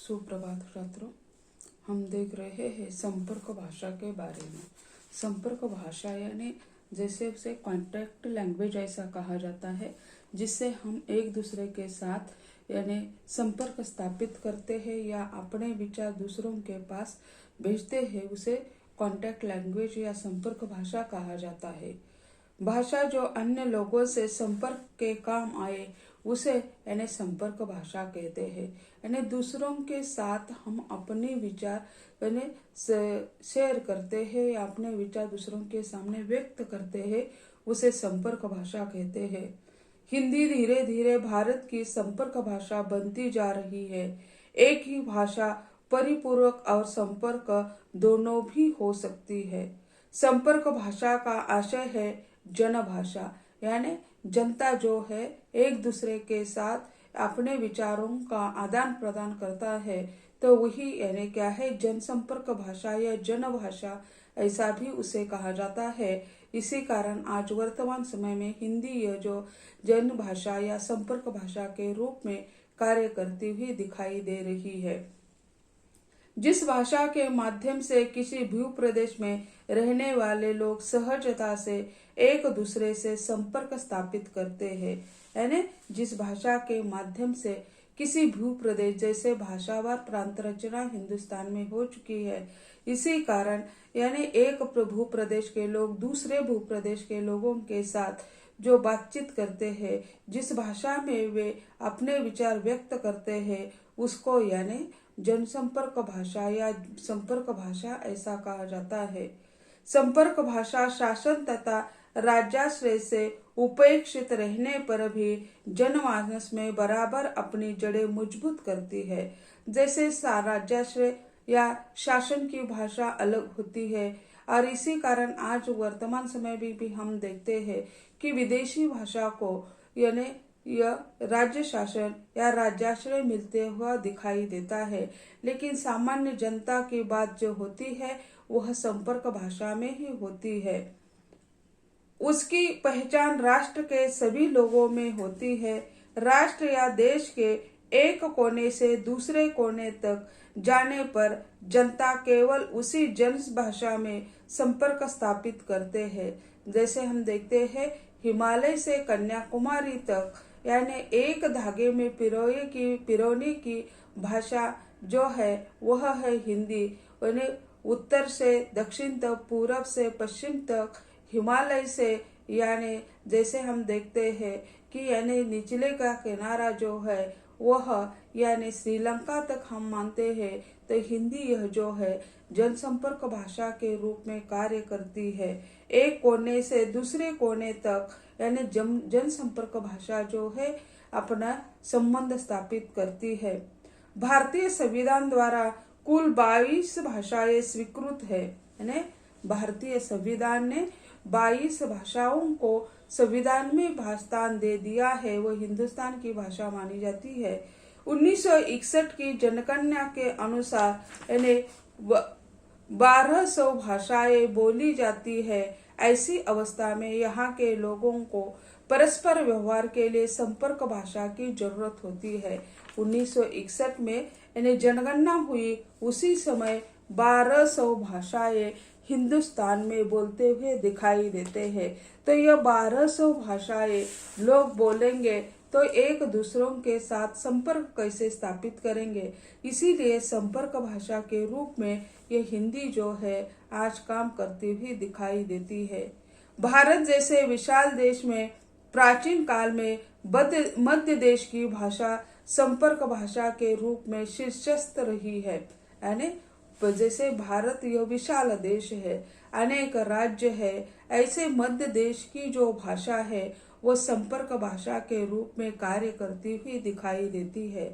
सुप्रभात छात्रों। हम देख रहे हैं संपर्क भाषा के बारे में। संपर्क भाषा यानी जैसे उसे कॉन्टैक्ट लैंग्वेज ऐसा कहा जाता है, जिससे हम एक दूसरे के साथ यानी संपर्क स्थापित करते हैं या अपने विचार दूसरों के पास भेजते हैं, उसे कॉन्टैक्ट लैंग्वेज या संपर्क भाषा कहा जाता है। भाषा जो अन्य लोगों से संपर्क के काम आए उसे यानी संपर्क भाषा कहते हैं। यानी दूसरों के साथ हम अपने विचार यानी शेयर करते हैं या अपने विचार दूसरों के सामने व्यक्त करते हैं, उसे संपर्क भाषा कहते हैं। हिंदी धीरे धीरे भारत की संपर्क भाषा बनती जा रही है। एक ही भाषा परिपूरक और संपर्क दोनों भी हो सकती है। संपर्क भाषा का आशय है जन भाषा, यानी जनता जो है एक दूसरे के साथ अपने विचारों का आदान प्रदान करता है, तो वही यानी क्या है जनसंपर्क भाषा या जन भाषा ऐसा भी उसे कहा जाता है। इसी कारण आज वर्तमान समय में हिंदी यह जो जन भाषा या संपर्क भाषा के रूप में कार्य करती हुई दिखाई दे रही है। जिस भाषा के माध्यम से किसी भू प्रदेश में रहने वाले लोग सहजता से एक दूसरे से संपर्क स्थापित करते हैं, यानी जिस भाषा के माध्यम से किसी भू प्रदेश जैसे भाषावार प्रांत रचना हिंदुस्तान में हो चुकी है, इसी कारण यानी एक भू प्रदेश के लोग दूसरे भू प्रदेश के लोगों के साथ जो बातचीत करते हैं, जिस भाषा में वे अपने विचार व्यक्त करते हैं, उसको यानी जनसंपर्क भाषा या संपर्क भाषा ऐसा कहा जाता है। संपर्क भाषा शासन तथा राज्याश्रय से उपेक्षित रहने पर भी जनमानस में बराबर अपनी जड़ें मजबूत करती है। जैसे राज्याश्रय या शासन की भाषा अलग होती है, और इसी कारण आज वर्तमान समय में भी हम देखते हैं कि विदेशी भाषा को यानी यह राज्य शासन या राज्याश्रय मिलते हुआ दिखाई देता है, लेकिन सामान्य जनता की बात जो होती है वह संपर्क भाषा में ही होती है। उसकी पहचान राष्ट्र के सभी लोगों में होती है। राष्ट्र या देश के एक कोने से दूसरे कोने तक जाने पर जनता केवल उसी जन भाषा में संपर्क स्थापित करते हैं। जैसे हम देखते हैं हिमालय से कन्याकुमारी तक यानी एक धागे में पिरोने की भाषा जो है वह है हिंदी। यानी उत्तर से दक्षिण तक, पूरब से पश्चिम तक, हिमालय से यानी जैसे हम देखते हैं कि यानी निचले का किनारा जो है वह यानी श्रीलंका तक हम मानते हैं, तो हिंदी यह जो है जनसंपर्क भाषा के रूप में कार्य करती है। एक कोने से दूसरे कोने तक यानी जनसंपर्क भाषा जो है अपना संबंध स्थापित करती है। भारतीय संविधान द्वारा कुल 22 भाषाएं स्वीकृत है। यानी भारतीय संविधान ने 22 भाषाओं को संविधान में स्थान दे दिया है, वो हिंदुस्तान की भाषा मानी जाती है। 1961 की जनगणना के अनुसार यानी 1200 भाषाएं बोली जाती है। ऐसी अवस्था में यहाँ के लोगों को परस्पर व्यवहार के लिए संपर्क भाषा की जरूरत होती है। 1961 में यानी जनगणना हुई, उसी समय 1200 भाषाएं हिंदुस्तान में बोलते हुए दिखाई देते हैं। तो यह 1200 भाषाएं लोग बोलेंगे तो एक दूसरों के साथ संपर्क कैसे स्थापित करेंगे। इसीलिए संपर्क भाषा के रूप में ये हिंदी जो है आज काम करती हुई दिखाई देती है। भारत जैसे विशाल देश में प्राचीन काल में मध्य देश की भाषा संपर्क भाषा के रूप में शीर्षस्थ रही है। यानी जैसे भारत यह विशाल देश है, अनेक राज्य है, ऐसे मध्य देश की जो भाषा है वो संपर्क भाषा के रूप में कार्य करती हुई दिखाई देती है।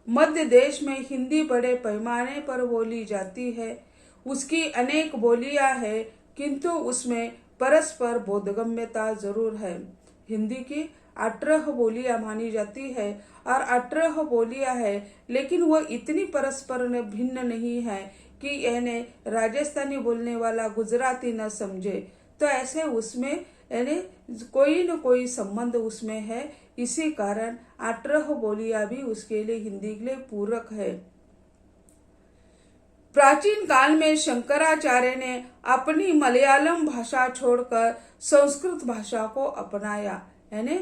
मध्य देश में हिंदी बड़े पैमाने पर बोली जाती है। उसकी अनेक बोलियां है, किंतु उसमें परस्पर बोधगम्यता जरूर है। हिंदी की 18 बोलियां मानी जाती है और 18 बोलियां है, लेकिन वह इतनी परस्पर भिन्न नहीं है कि यानी राजस्थानी बोलने वाला गुजराती न समझे। तो ऐसे उसमें यानी कोई न कोई संबंध उसमें है। इसी कारण 18 बोलियां भी उसके लिए हिंदी के लिए पूरक है। प्राचीन काल में शंकराचार्य ने अपनी मलयालम भाषा छोड़कर संस्कृत भाषा को अपनाया। यानी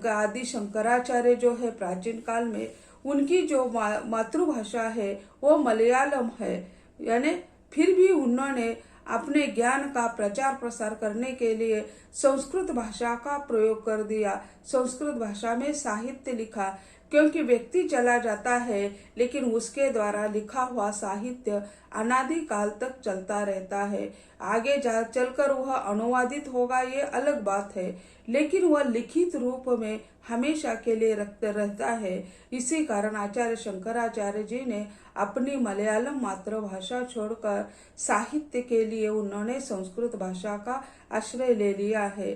आदि शंकराचार्य जो है प्राचीन काल में उनकी जो मातृभाषा है वो मलयालम है। यानी फिर भी उन्होंने अपने ज्ञान का प्रचार प्रसार करने के लिए संस्कृत भाषा का प्रयोग कर दिया। संस्कृत भाषा में साहित्य लिखा, क्योंकि व्यक्ति चला जाता है लेकिन उसके द्वारा लिखा हुआ साहित्य अनादि काल तक चलता रहता है। आगे चलकर वह अनुवादित होगा ये अलग बात है, लेकिन वह लिखित रूप में हमेशा के लिए रहता है। इसी कारण आचार्य शंकराचार्य जी ने अपनी मलयालम मातृभाषा छोड़कर साहित्य के लिए उन्होंने संस्कृत भाषा का आश्रय ले लिया है।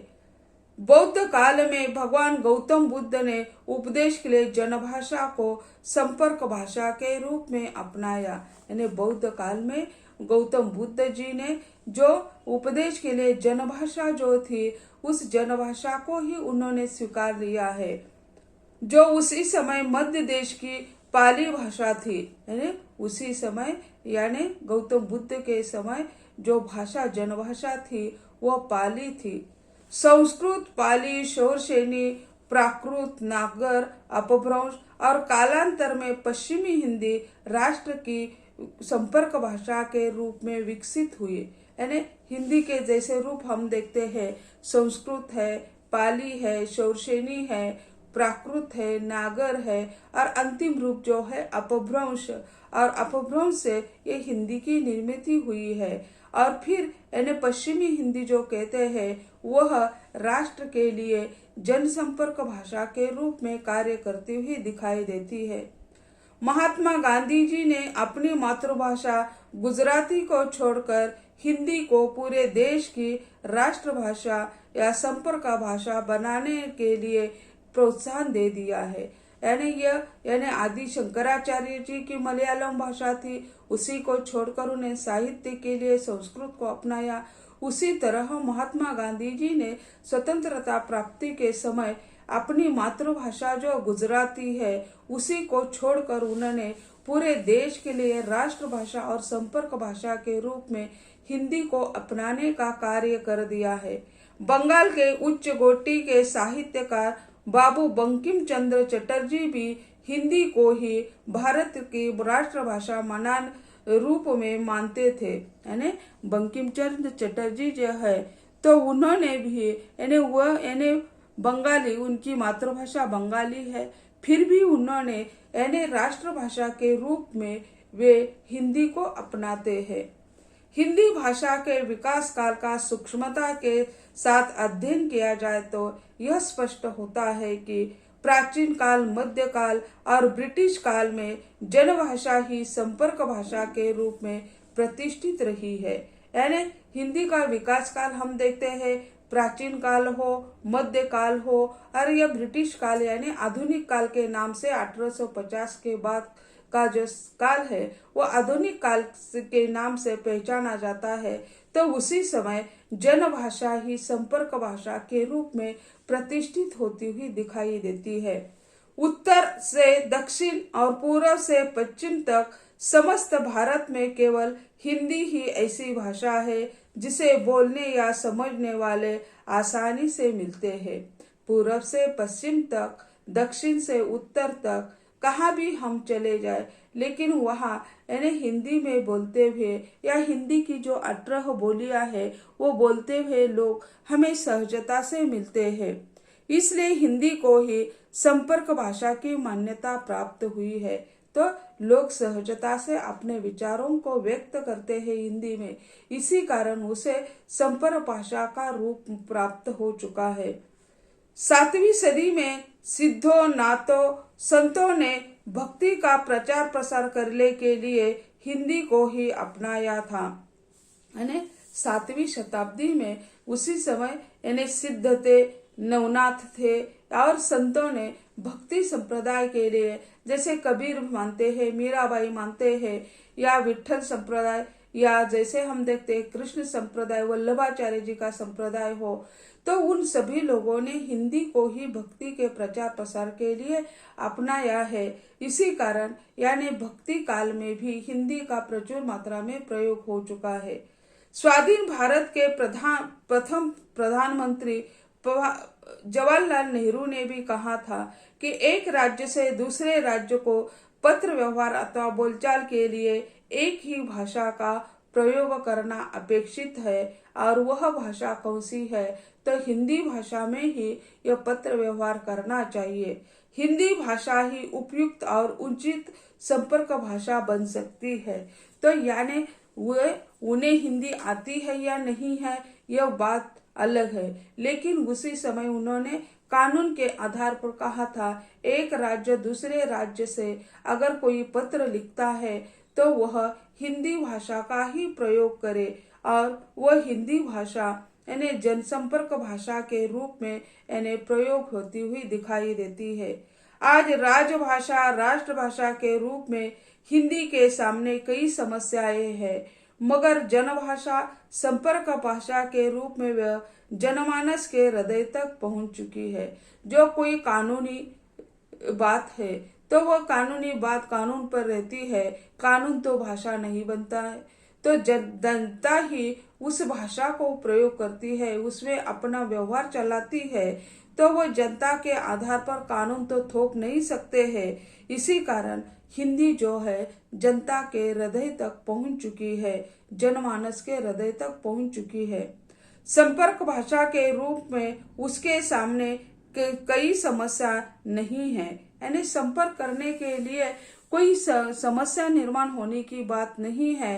बौद्ध काल में भगवान गौतम बुद्ध ने उपदेश के लिए जनभाषा को संपर्क भाषा के रूप में अपनाया। यानी बौद्ध काल में गौतम बुद्ध जी ने जो उपदेश के लिए जनभाषा जो थी उस जनभाषा को ही उन्होंने स्वीकार लिया है, जो उसी समय मध्य देश की पाली भाषा थी। यानी उसी समय यानी गौतम बुद्ध के समय जो भाषा जनभाषा थी वो पाली थी। संस्कृत, पाली, शौरसेनी, प्राकृत, नागर, अपभ्रंश और कालांतर में पश्चिमी हिंदी राष्ट्र की संपर्क भाषा के रूप में विकसित हुई। यानी हिंदी के जैसे रूप हम देखते हैं, संस्कृत है, पाली है, शौरसेनी है, प्राकृत है, नागर है और अंतिम रूप जो है अपभ्रंश, और अपभ्रंश से ये हिंदी की निर्मित हुई है। और फिर यानी पश्चिमी हिंदी जो कहते हैं वह राष्ट्र के लिए जनसंपर्क भाषा के रूप में कार्य करती हुई दिखाई देती है। महात्मा गांधी जी ने अपनी मातृभाषा गुजराती को छोड़कर हिंदी को पूरे देश की राष्ट्रभाषा या संपर्क भाषा बनाने के लिए प्रोत्साहन दे दिया है। यानी आदि शंकराचार्य जी की मलयालम भाषा थी, उसी को छोड़कर उन्हें साहित्य के लिए संस्कृत को अपनाया। उसी तरह महात्मा गांधी जी ने स्वतंत्रता प्राप्ति के समय अपनी मातृभाषा जो गुजराती है उसी को छोड़कर उन्होंने पूरे देश के लिए राष्ट्रभाषा और संपर्क भाषा के रूप में हिंदी को अपनाने का कार्य कर दिया है। बंगाल के उच्च कोटि के साहित्यकार बाबू बंकिम चंद्र चटर्जी भी हिंदी को ही भारत की राष्ट्रभाषा मानन रूप में मानते थे। यानी बंकिम चंद्र चटर्जी जो है तो उन्होंने भी यानी बंगाली, उनकी मातृभाषा बंगाली है, फिर भी उन्होंने यानी राष्ट्रभाषा के रूप में वे हिंदी को अपनाते हैं। हिंदी भाषा के विकास काल का सूक्ष्मता के साथ अध्ययन किया जाए तो यह स्पष्ट होता है कि प्राचीन काल, मध्यकाल और ब्रिटिश काल में जनभाषा ही संपर्क भाषा के रूप में प्रतिष्ठित रही है। यानी हिंदी का विकास काल हम देखते हैं, प्राचीन काल हो, मध्यकाल हो और यह ब्रिटिश काल यानी आधुनिक काल के नाम से 1850 के बाद का जो काल है वो आधुनिक काल के नाम से पहचाना जाता है। तो उसी समय जनभाषा ही संपर्क भाषा के रूप में प्रतिष्ठित होती हुई दिखाई देती है। उत्तर से दक्षिण और पूर्व से पश्चिम तक समस्त भारत में केवल हिंदी ही ऐसी भाषा है जिसे बोलने या समझने वाले आसानी से मिलते हैं। पूर्व से पश्चिम तक, दक्षिण से उत्तर तक कहाँ भी हम चले जाए, लेकिन वहाँ यानी हिंदी में बोलते हुए या हिंदी की जो 18 बोलियां है वो बोलते हुए लोग हमें सहजता से मिलते हैं। इसलिए हिंदी को ही संपर्क भाषा की मान्यता प्राप्त हुई है। तो लोग सहजता से अपने विचारों को व्यक्त करते हैं हिंदी में, इसी कारण उसे संपर्क भाषा का रूप प्राप्त हो चुका है। 7वीं सदी में सिद्धों, नाथों, संतों ने भक्ति का प्रचार प्रसार करने के लिए हिंदी को ही अपनाया था। यानी 7वीं शताब्दी में उसी समय यानी सिद्ध थे, नवनाथ थे और संतों ने भक्ति संप्रदाय के लिए, जैसे कबीर मानते हैं, मीराबाई मानते हैं या विठल संप्रदाय या जैसे हम देखते हैं कृष्ण संप्रदाय, वल्लभाचार्य जी का संप्रदाय हो, तो उन सभी लोगों ने हिंदी को ही भक्ति के प्रचार प्रसार के लिए अपनाया है। इसी कारण यानी भक्ति काल में भी हिंदी का प्रचुर मात्रा में प्रयोग हो चुका है। स्वाधीन भारत के प्रथम प्रधानमंत्री जवाहरलाल नेहरू ने भी कहा था कि एक राज्य से दूसरे राज्य को पत्र व्यवहार अथवा बोलचाल के लिए एक ही भाषा का प्रयोग करना अपेक्षित है, और वह भाषा कौन सी है, तो हिंदी भाषा में ही यह पत्र व्यवहार करना चाहिए। हिंदी भाषा ही उपयुक्त और उचित संपर्क भाषा बन सकती है। तो यानी उन्हें हिंदी आती है या नहीं है यह बात अलग है, लेकिन उसी समय उन्होंने कानून के आधार पर कहा था एक राज्य दूसरे राज्य से अगर कोई पत्र लिखता है तो वह हिंदी भाषा का ही प्रयोग करे, और वह हिंदी भाषा यानी जनसंपर्क भाषा के रूप में यानी प्रयोग होती हुई दिखाई देती है। आज राजभाषा राष्ट्रभाषा के रूप में हिंदी के सामने कई समस्याएं हैं, मगर जनभाषा संपर्क भाषा के रूप में वह जनमानस के हृदय तक पहुंच चुकी है। जो कोई कानूनी बात है तो वह कानूनी बात कानून पर रहती है, कानून तो भाषा नहीं बनता है। तो जनता ही उस भाषा को प्रयोग करती है, उसमें अपना व्यवहार चलाती है, तो वह जनता के आधार पर कानून तो थोप नहीं सकते हैं। इसी कारण हिंदी जो है जनता के हृदय तक पहुंच चुकी है, जनमानस के हृदय तक पहुंच चुकी है। संपर्क भाषा के रूप में उसके सामने कई समस्या नहीं है, यानी संपर्क करने के लिए कोई समस्या निर्माण होने की बात नहीं है।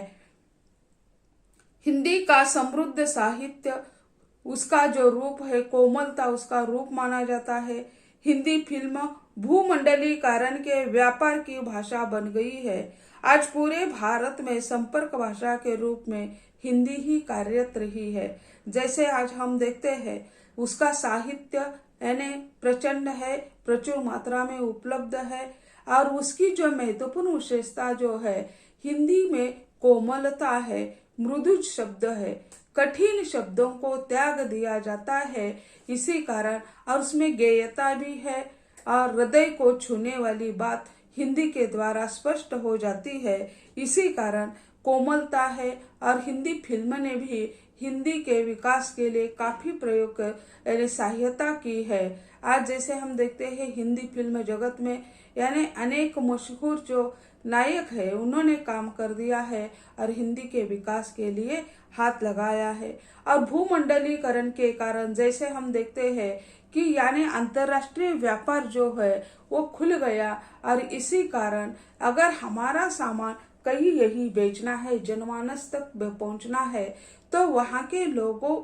हिंदी का समृद्ध साहित्य, उसका जो रूप है कोमलता, उसका रूप माना जाता है। हिंदी फिल्म भूमंडलीकरण के व्यापार की भाषा बन गई है। आज पूरे भारत में संपर्क भाषा के रूप में हिंदी ही कार्यरत रही है। जैसे आज हम देखते हैं उसका साहित्य यानी प्रचंड है, प्रचुर मात्रा में उपलब्ध है, और उसकी जो महत्वपूर्ण विशेषता जो है हिंदी में कोमलता है, मृदु शब्द है, कठिन शब्दों को त्याग दिया जाता है। इसी कारण और उसमें गेयता भी है, और हृदय को छूने वाली बात हिंदी के द्वारा स्पष्ट हो जाती है। इसी कारण कोमलता है, और हिंदी फिल्म ने भी हिंदी के विकास के लिए काफी प्रयोग यानी सहायता की है। आज जैसे हम देखते हैं हिंदी फिल्म जगत में यानी अनेक मशहूर जो नायक है उन्होंने काम कर दिया है और हिंदी के विकास के लिए हाथ लगाया है। और भूमंडलीकरण के कारण जैसे हम देखते हैं कि यानी अंतर्राष्ट्रीय व्यापार जो है वो खुल गया, और इसी कारण अगर हमारा सामान कहीं यही बेचना है, जनमानस तक पहुंचना है, तो वहाँ के लोगों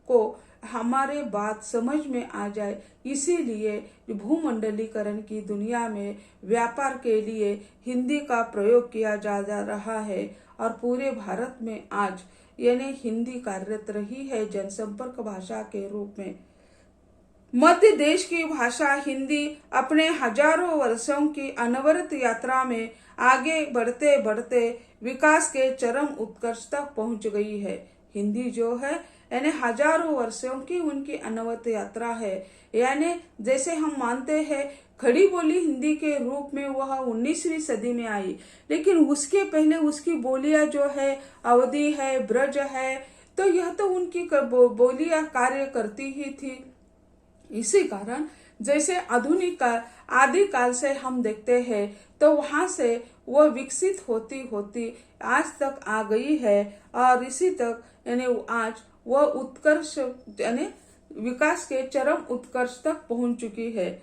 को हमारे बात समझ में आ जाए। इसीलिए भूमंडलीकरण की दुनिया में व्यापार के लिए हिंदी का प्रयोग किया जा रहा है, और पूरे भारत में आज यानी हिंदी कार्यरत रही है जनसंपर्क भाषा के रूप में। मध्य देश की भाषा हिंदी अपने हजारों वर्षों की अनवरत यात्रा में आगे बढ़ते बढ़ते विकास के चरम उत्कर्ष तक पहुंच गई है। हिंदी जो है यानी हजारों वर्षों की उनकी अनवरत यात्रा है। यानी जैसे हम मानते हैं खड़ी बोली हिंदी के रूप में वह 19वीं सदी में आई, लेकिन उसके पहले उसकी बोलियां जो है अवधी है, ब्रज है, तो यह तो उनकी बोलियां कार्य करती ही थी। इसी कारण जैसे आधुनिक आदि काल से हम देखते हैं तो वहां से वह विकसित होती होती आज तक आ गई है, और इसी तक यानी आज वह उत्कर्ष यानी विकास के चरम उत्कर्ष तक पहुंच चुकी है।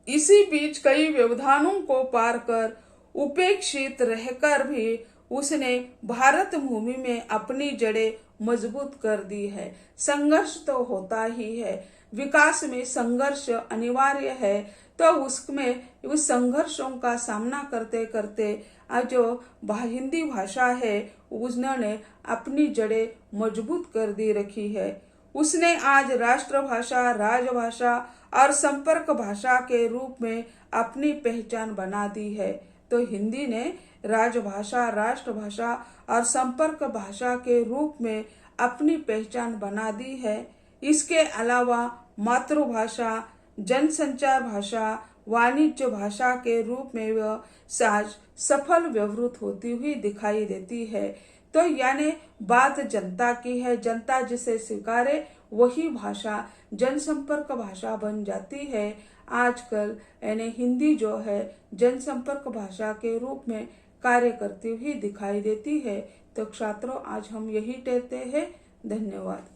इसी बीच कई व्यवधानों को पार कर उपेक्षित रहकर भी उसने भारत भूमि में अपनी जड़ें मजबूत कर दी है। संघर्ष तो होता ही है, विकास में संघर्ष अनिवार्य है, तो उसमें उस संघर्षों का सामना करते करते आज जो हिंदी भाषा है उन्होंने अपनी जड़ें मजबूत कर दी रखी है। उसने आज राष्ट्रभाषा, राजभाषा और संपर्क भाषा के रूप में अपनी पहचान बना दी है। तो हिंदी ने राजभाषा, राष्ट्रभाषा और संपर्क भाषा के रूप में अपनी पहचान बना दी है। इसके अलावा मातृभाषा, जनसंचार भाषा, वाणिज्य भाषा के रूप में वह आज सफल व्यवहृत होती हुई दिखाई देती है। तो यानी बात जनता की है, जनता जिसे स्वीकारे वही भाषा जनसंपर्क भाषा बन जाती है। आजकल यानी हिंदी जो है जनसंपर्क भाषा के रूप में कार्य करती हुई दिखाई देती है। तो छात्रों, आज हम यही कहते हैं। धन्यवाद।